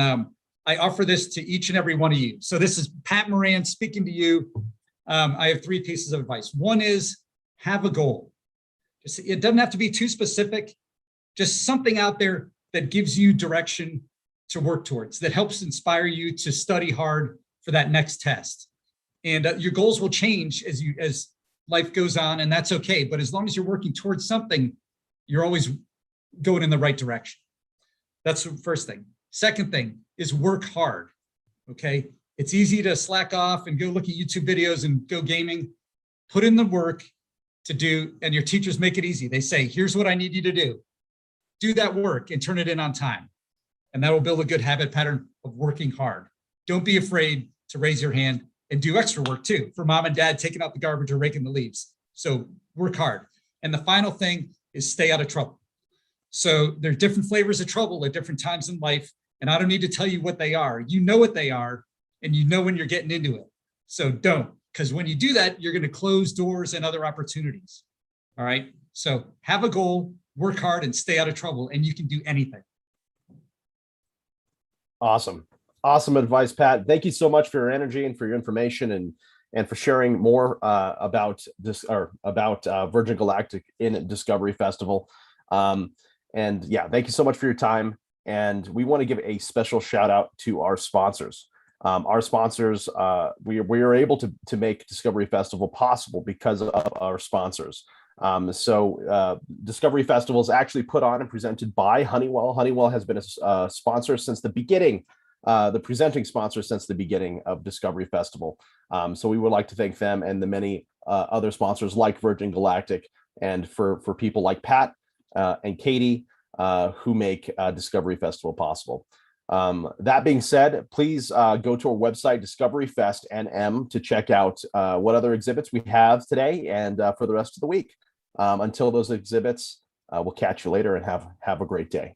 I offer this to each and every one of you. So this is Pat Moran speaking to you. I have 3 pieces of advice. One is have a goal. It doesn't have to be too specific, just something out there that gives you direction to work towards, that helps inspire you to study hard for that next test. And your goals will change as life goes on, and that's okay. But as long as you're working towards something, you're always going in the right direction. That's the first thing. Second thing is work hard, okay? It's easy to slack off and go look at YouTube videos and go gaming. Put in the work to do, and your teachers make it easy. They say, here's what I need you to do. Do that work and turn it in on time. And that will build a good habit pattern of working hard. Don't be afraid to raise your hand and do extra work too, for mom and dad taking out the garbage or raking the leaves. So work hard. And the final thing is stay out of trouble. So there are different flavors of trouble at different times in life. And I don't need to tell you what they are. You know what they are, and you know when you're getting into it. So don't, because when you do that, you're going to close doors and other opportunities. All right. So have a goal, work hard, and stay out of trouble, and you can do anything. Awesome. Awesome advice, Pat. Thank you so much for your energy and for your information and for sharing more about this about Virgin Galactic in Discovery Festival. And yeah, thank you so much for your time. And we want to give a special shout out to our sponsors. Our sponsors, we are able to make Discovery Festival possible because of our sponsors. Discovery Festival is actually put on and presented by Honeywell. Honeywell has been a sponsor since the beginning, the presenting sponsor since the beginning of Discovery Festival. So we would like to thank them and the many other sponsors like Virgin Galactic, and for people like Pat and Katie, who make Discovery Festival possible. That being said, please go to our website, Discovery Fest NM, to check out what other exhibits we have today and for the rest of the week. Until those exhibits, we'll catch you later, and have a great day.